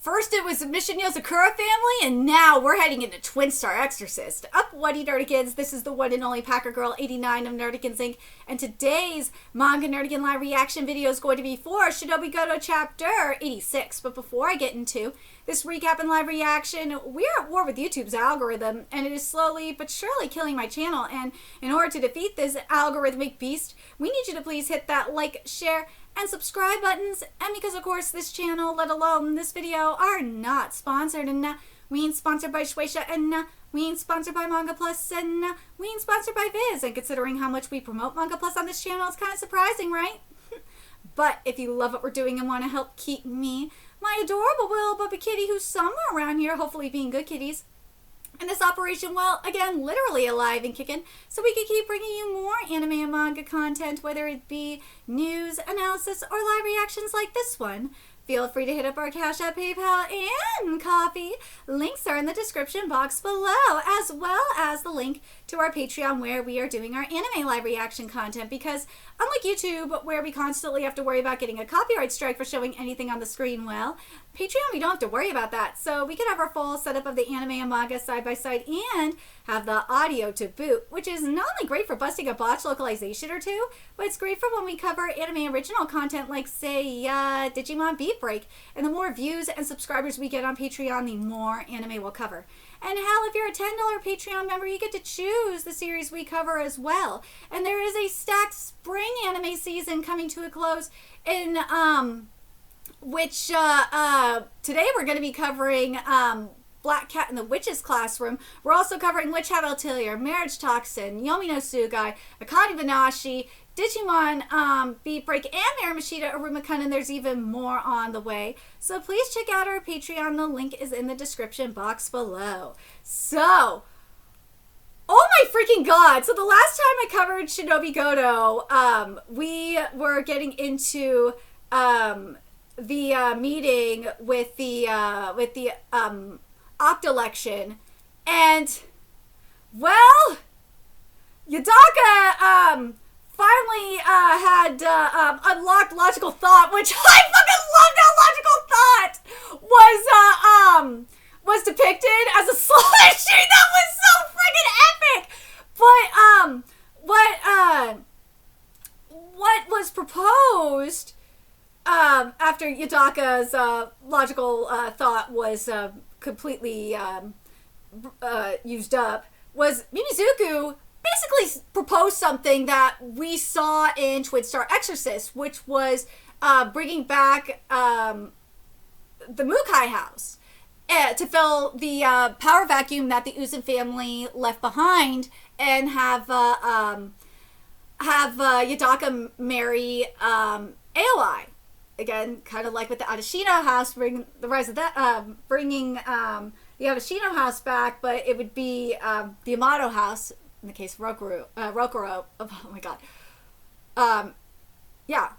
First it was Mission Yozakura family, and now we're heading into Twin Star Exorcist. Up, Whatty Nerdikins? This is the one and only Packer Girl 89 of Nerdikins Inc. And today's Manga Nerdikin live reaction video is going to be for Shinobigoto chapter 86. But before I get into this recap and live reaction, we're at war with YouTube's algorithm, and it is slowly but surely killing my channel. And in order to defeat this algorithmic beast, we need you to please hit that like, share, and subscribe buttons. And because of course this channel, let alone this video, are not sponsored, and we ain't sponsored by Shueisha, and we ain't sponsored by Manga Plus, and we ain't sponsored by Viz. And considering how much we promote Manga Plus on this channel, it's kind of surprising, right? But if you love what we're doing and want to help keep me, my adorable little puppy kitty who's somewhere around here, hopefully being good kitties, and this operation, well, again, literally alive and kicking, so we can keep bringing you more anime and manga content, whether it be news, analysis, or live reactions like this one. Feel free to hit up our Cash App, PayPal, and Coffee. Links are in the description box below, as well as the link to our Patreon where we are doing our anime live reaction content, because unlike YouTube, where we constantly have to worry about getting a copyright strike for showing anything on the screen, well, Patreon, we don't have to worry about that. So we can have our full setup of the anime and manga side by side and have the audio to boot, which is not only great for busting a botch localization or two, but it's great for when we cover anime original content like, say, Digimon Beat Break. And the more views and subscribers we get on Patreon, the more anime we'll cover. And hell, if you're a $10 Patreon member, you get to choose the series we cover as well. And there is a stacked spring anime season coming to a close in, which today we're going to be covering Black Cat in the Witch's Classroom. We're also covering Witch Hat Atelier, Marriage Toxin, Yomi no Sugai, Akane Banashi, Digimon Beat Break, and Marimashita Arumikun, and there's even more on the way. So please check out our Patreon. The link is in the description box below. So, oh my freaking god! So the last time I covered Shinobigoto, we were getting into the meeting with the Octolection, and well, Yodaka finally had unlocked logical thought, which I fucking loved how logical thought was depicted as a slot machine. That was so friggin' epic. But what was proposed after Yodaka's logical thought was completely used up was Mimizuku basically proposed something that we saw in Twin Star Exorcist, which was bringing back the Mukai house to fill the power vacuum that the Uzun family left behind, and have Yodaka marry Aoi. Again, kind of like with the Adashino house, bring the rise of that, bringing the Adashino house back, but it would be the Yamato house in the case of Rokuro. Oh my god. Yeah,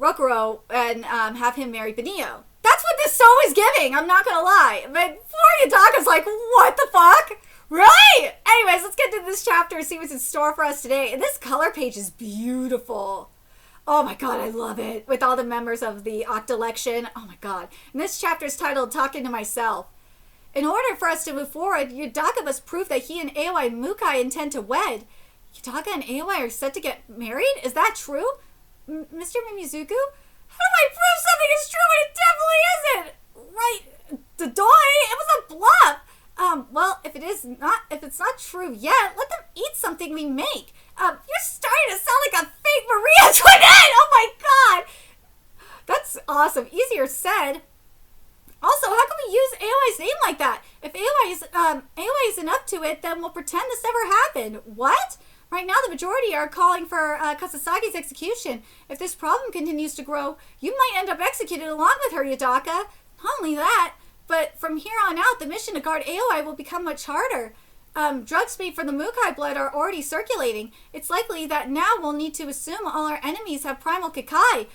Rokuro, and have him marry Benio. That's what this show is giving, I'm not gonna lie. But poor Yodaka's like, what the fuck? Right? Anyways, let's get to this chapter and see what's in store for us today. And this color page is beautiful. Oh my god, I love it. With all the members of the Octolection. Oh my god. And this chapter is titled Talking to Myself. In order for us to move forward, Yodaka must prove that he and Aoi Mukai intend to wed. Yodaka and Aoi are set to get married? Is that true? Mr. Mimizuku? How do I prove something is true when it definitely isn't? Right, Dodoi, it was a bluff. Well, if it's not true yet, let them eat something we make. You're starting to sound like a fake Maria Antoinette! Oh my god! That's awesome. Easier said. Also, how can we use Aoi's name like that? If Aoi isn't up to it, then we'll pretend this never happened. What? Right now, the majority are calling for Kasasagi's execution. If this problem continues to grow, you might end up executed along with her, Yodaka. Not only that, but from here on out, the mission to guard Aoi will become much harder. Drugs made from the Mukai blood are already circulating. It's likely that now we'll need to assume all our enemies have primal Kikai.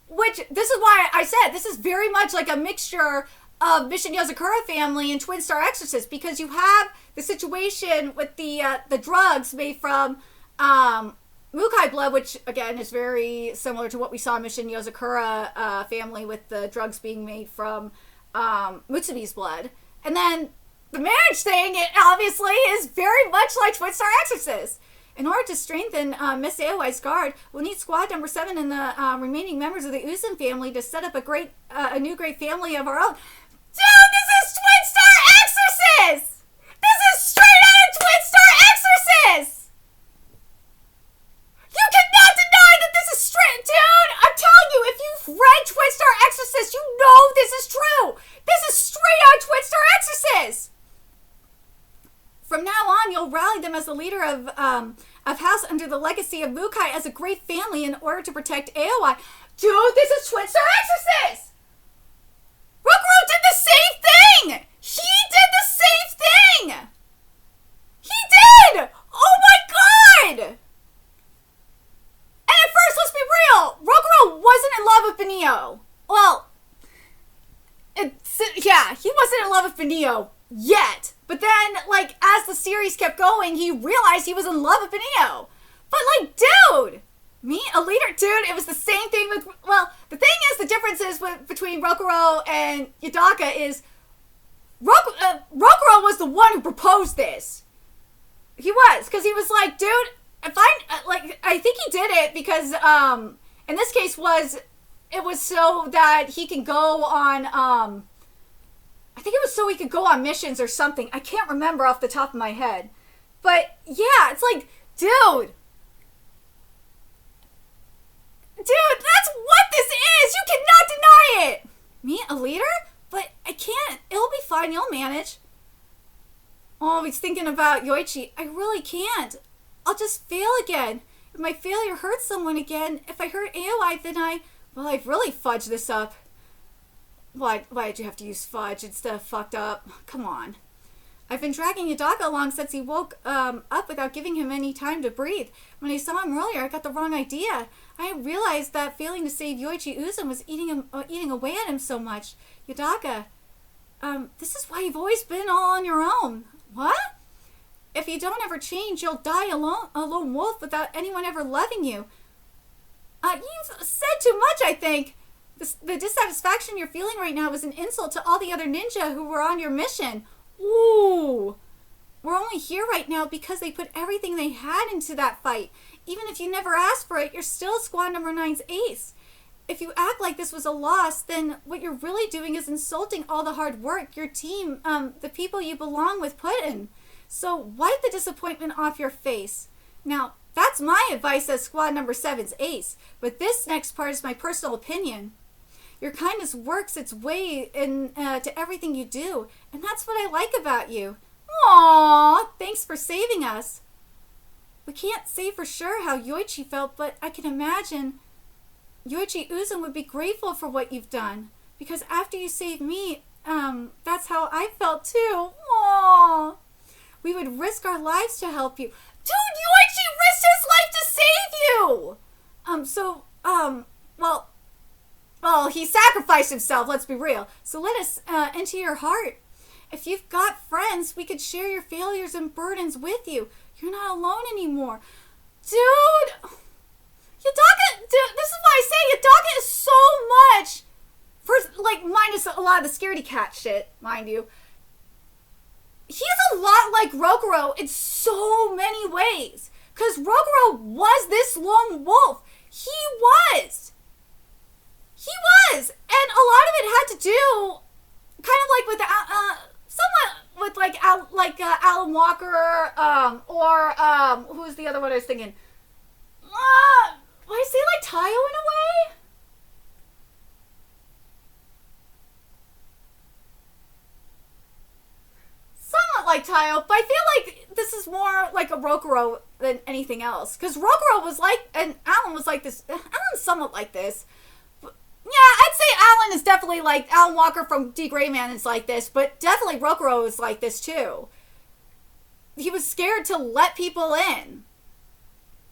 Which, this is why I said, this is very much like a mixture of Mission Yozakura family and Twin Star Exorcist, because you have the situation with the drugs made from Mukai blood, which again is very similar to what we saw in Mission Yozakura family with the drugs being made from Mutsumi's blood. And then the marriage thing, it obviously is very much like Twin Star Exorcist. In order to strengthen Miss Aoi's guard, we'll need Squad Number 7 and the remaining members of the Uzan family to set up a new great family of our own. Dude, this is Twin Star Exorcist! This is straight out of Twin Star Exorcist! You cannot deny that this is straight, dude! I'm telling you, if you've read Twin Star Exorcist, you know this is true! This is straight out of Twin Star Exorcist! From now on, you'll rally them as the leader of House under the legacy of Mukai as a great family in order to protect Aoi. Dude, this is Twin Star Exorcist! Rokuro did the same thing! He did the same thing! He did! Oh my god! And at first, let's be real, Rokuro wasn't in love with Benio. Well, yeah, he wasn't in love with Benio yet. But then, like, as the series kept going, he realized he was in love with Benio. But, like, dude, a leader, dude, it was the same thing with, well, the thing is, the difference is between Rokuro and Yodaka is, Rokuro was the one who proposed this. He was, because he was like, dude, if I think he did it because, in this case it was so that he can go on, I think it was so he could go on missions or something. I can't remember off the top of my head. But, yeah, it's like, dude, that's what this is! You cannot deny it! Me, a leader? But I can't. It'll be fine. You'll manage. Oh, he's thinking about Yoichi. I really can't. I'll just fail again. If my failure hurts someone again, if I hurt Aoi, then I've really fudged this up. Why did you have to use fudge instead of fucked up? Come on. I've been dragging Yodaka along since he woke up without giving him any time to breathe. When I saw him earlier, I got the wrong idea. I realized that failing to save Yoichi Uzan was eating away at him so much. Yodaka, this is why you've always been all on your own. What? If you don't ever change, you'll die a lone wolf without anyone ever loving you. You've said too much, I think. The dissatisfaction you're feeling right now was an insult to all the other ninja who were on your mission. Ooh. We're only here right now because they put everything they had into that fight. Even if you never asked for it, you're still Squad Number 9's ace. If you act like this was a loss, then what you're really doing is insulting all the hard work your team, the people you belong with, put in. So wipe the disappointment off your face. Now, that's my advice as Squad Number 7's ace, but this next part is my personal opinion. Your kindness works its way to everything you do, and that's what I like about you. Aww, thanks for saving us. We can't say for sure how Yoichi felt, but I can imagine Yoichi Uzan would be grateful for what you've done, because after you saved me, that's how I felt too. Aww. We would risk our lives to help you. Dude, Yoichi risked his life to save you! Well, he sacrificed himself, let's be real. So let us into your heart. If you've got friends, we could share your failures and burdens with you. You're not alone anymore. Dude! Yodaka, dude, this is why I say Yodaka is so much. First, like, minus a lot of the scaredy cat shit, mind you. He's a lot like Rokuro in so many ways. Because Rokuro was this lone wolf. He was. And a lot of it had to do, kind of like with, somewhat with Alan Walker, or who's the other one I was thinking? Would I say like Tayo in a way? Somewhat like Tayo, but I feel like this is more like a Rokuro than anything else. Because Rokuro was like, and Alan was like this, Alan's somewhat like this. Yeah, I'd say Alan is definitely like, Alan Walker from D. Greyman is like this, but definitely Rokuro is like this too. He was scared to let people in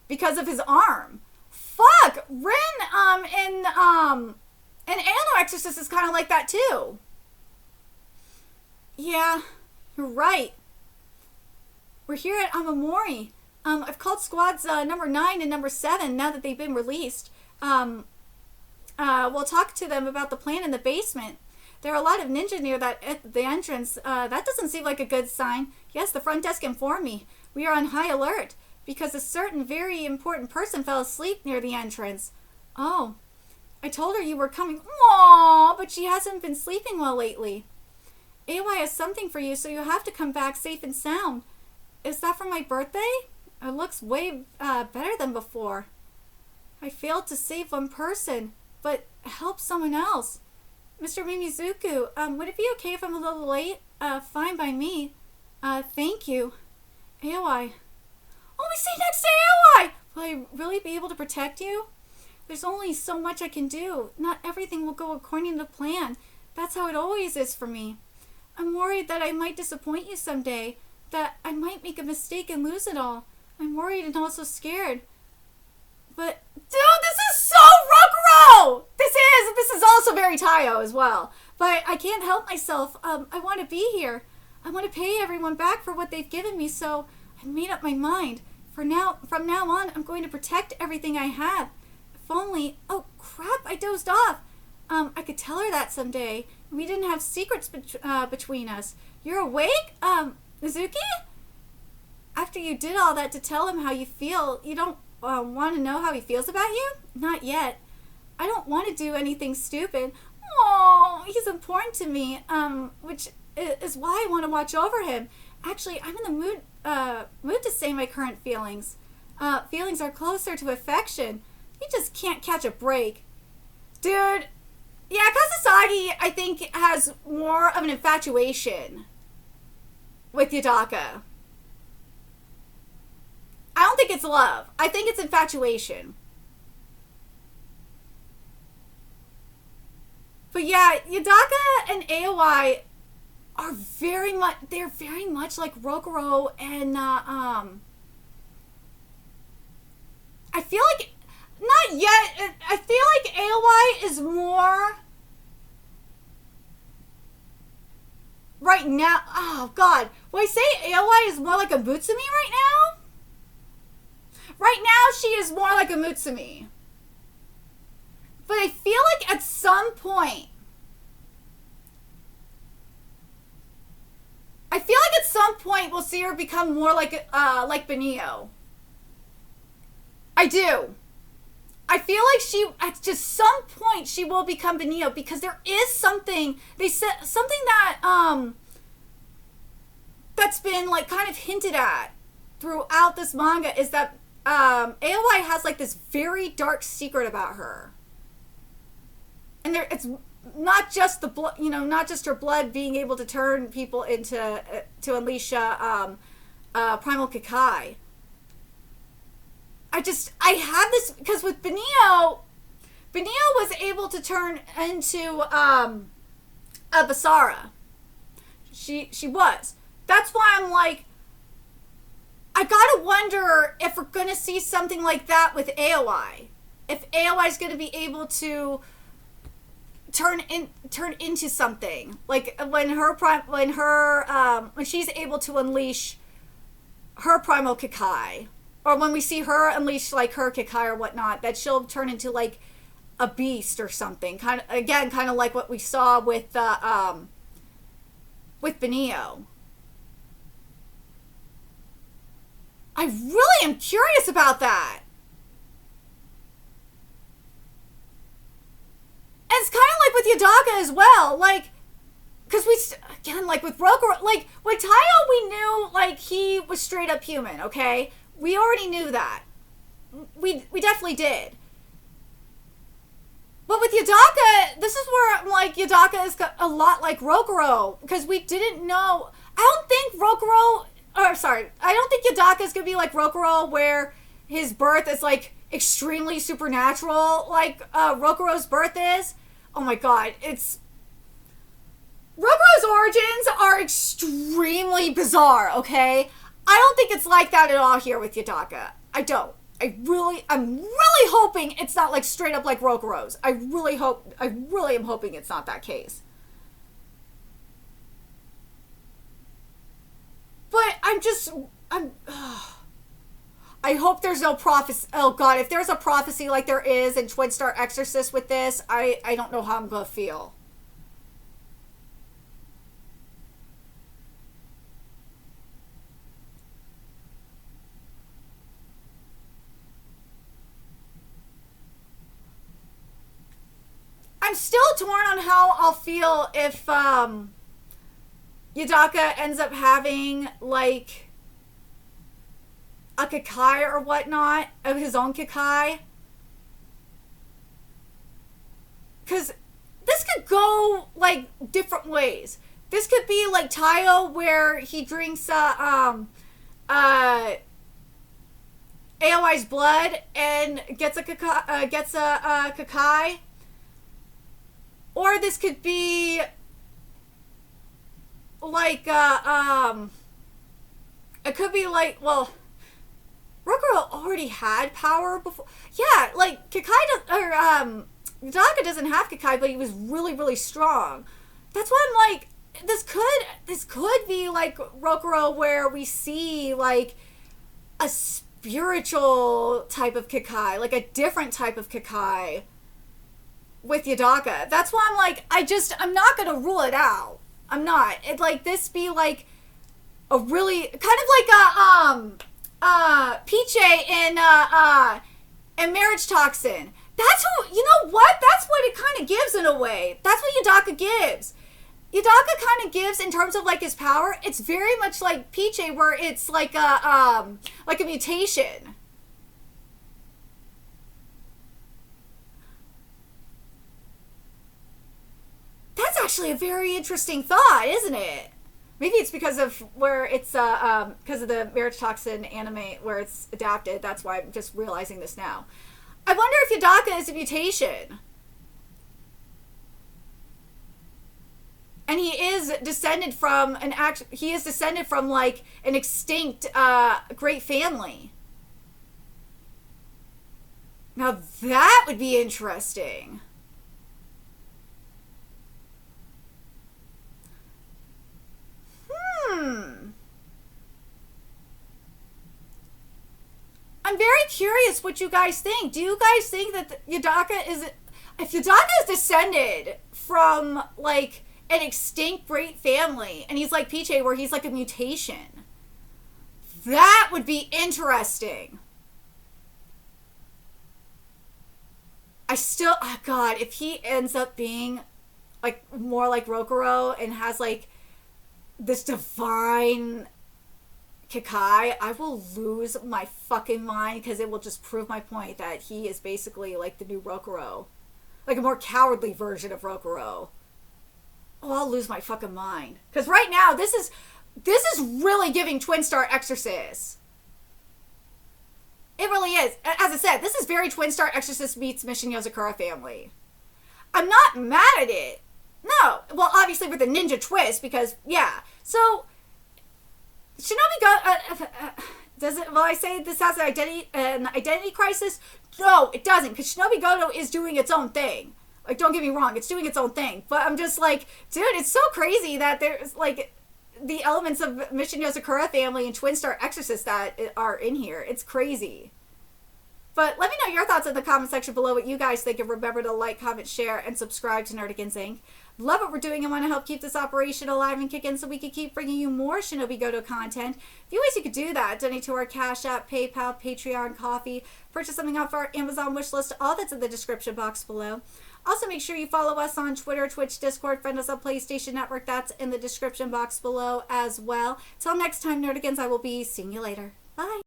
because of his arm. Fuck! Rin, in Anno Exorcist is kind of like that too. Yeah, you're right. We're here at Amamori. I've called squads number 9 and number 7 now that they've been released. We'll talk to them about the plan in the basement. There are a lot of ninja near the entrance. That doesn't seem like a good sign. Yes, the front desk informed me. We are on high alert because a certain very important person fell asleep near the entrance. Oh, I told her you were coming. Aww, but she hasn't been sleeping well lately. AY has something for you, so you'll have to come back safe and sound. Is that for my birthday? It looks way better than before. I failed to save one person, but help someone else. Mr. Mimizuku, would it be okay if I'm a little late? Fine by me. Thank you. AOI. Oh, we see next to AOI! Will I really be able to protect you? There's only so much I can do. Not everything will go according to plan. That's how it always is for me. I'm worried that I might disappoint you someday, that I might make a mistake and lose it all. I'm worried and also scared. But, dude, this is so Rokuro! This is also very Taiyo as well. But I can't help myself. I want to be here. I want to pay everyone back for what they've given me, so I made up my mind. From now on, I'm going to protect everything I have. If only... Oh, crap, I dozed off. I could tell her that someday. We didn't have secrets between us. You're awake? Mizuki? After you did all that to tell him how you feel, you don't want to know how he feels about you? Not yet. I don't want to do anything stupid. Oh, he's important to me, which is why I want to watch over him. Actually, I'm in the mood to say my current feelings. Feelings are closer to affection. You just can't catch a break. Dude, yeah, Kasasagi, I think, has more of an infatuation with Yodaka. I don't think it's love. I think it's infatuation. But yeah, Yodaka and AOI are very much like Rokuro and I feel like not yet. I feel like AOI is more right now. Oh God, when I say AOI is more like a Mutsumi right now. Right now, she is more like a Mutsumi. But I feel like at some point, we'll see her become more like Benio. I do. I feel like at just some point, she will become Benio because there is something, they said, something that, that's been like kind of hinted at throughout this manga is that AOI has like this very dark secret about her, and it's not just the blood, not just her blood being able to turn people into to unleash primal Kikai. I have this because with Benio was able to turn into a Basara. She was. That's why I'm like, I gotta wonder if we're gonna see something like that with AOI. If AOI is gonna be able to turn into something like when she's able to unleash her primal Kikai, or when we see her unleash like her Kikai or whatnot, that she'll turn into like a beast or something. Kind of like what we saw with Benio. I really am curious about that. And it's kind of like with Yodaka as well, like, because like with Rokuro, like with Taiyo, we knew like he was straight up human. Okay, we already knew that. We definitely did. But with Yodaka, this is where I'm like, Yodaka is a lot like Rokuro, because we didn't know. I don't think Yodaka is gonna be like Rokuro, where his birth is like extremely supernatural, like Rokuro's birth is. Oh my God, Rokuro's origins are extremely bizarre. Okay, I don't think it's like that at all here with Yodaka. I don't. I'm really hoping it's not like straight up like Rokuro's. I really am hoping it's not that case. But I hope there's no prophecy. Oh God, if there's a prophecy like there is in Twin Star Exorcist with this, I don't know how I'm gonna feel. I'm still torn on how I'll feel if Yodaka ends up having like a Kekai or whatnot of his own Kekai. Because this could go like different ways. This could be like Tayo, where he drinks AOI's blood and gets a Kekai. Or this could be like it could be like, well, Rokuro already had power before. Yeah, like Yodaka doesn't have Kekai, but he was really, really strong. That's why I'm like, this could be like Rokuro, where we see like a spiritual type of Kekai, like a different type of Kekai with Yodaka. That's why I'm like, I'm not gonna rule it out. I'm not. It like this be like a really kind of like a Peach in Marriage Toxin. That's who, you know what? That's what it kind of gives in a way. That's what Yodaka gives. Yodaka kind of gives in terms of like his power. It's very much like Peach, where it's like a mutation. That's actually a very interesting thought, isn't it? Maybe it's because of where it's because of the Marriage Toxin anime where it's adapted. That's why I'm just realizing this now. I wonder if Yodaka is a mutation. And he is descended from like an extinct great family. Now that would be interesting. I'm very curious what you guys think. Do you guys think that if Yodaka is descended from like an extinct great family and he's like Peach, where he's like a mutation, that would be interesting. Oh God, if he ends up being like more like Rokuro and has like this divine Kekai, I will lose my fucking mind, because it will just prove my point that he is basically like the new Rokuro, like a more cowardly version of Rokuro. Oh, I'll lose my fucking mind, because right now this is really giving Twin Star Exorcist. It really is. As I said, this is very Twin Star Exorcist meets Mission Yozakura family. I'm not mad at it. No. Well, obviously with the ninja twist, because yeah. So Shinobigoto, does it? Will I say this has an identity crisis? No, it doesn't, because Shinobigoto is doing its own thing. Like, don't get me wrong, it's doing its own thing. But I'm just like, dude, it's so crazy that there's like the elements of Mission Yozakura family and Twin Star Exorcist that are in here. It's crazy. But let me know your thoughts in the comment section below, what you guys think, and remember to like, comment, share, and subscribe to Nerdigans Inc. Love what we're doing and want to help keep this operation alive and kicking so we can keep bringing you more Shinobigoto content. A few ways you could do that: donate to our Cash App, PayPal, Patreon, Coffee, purchase something off our Amazon wish list. All that's in the description box below. Also, make sure you follow us on Twitter, Twitch, Discord, friend us on PlayStation Network. That's in the description box below as well. Till next time, Nerdigans, I will be seeing you later. Bye.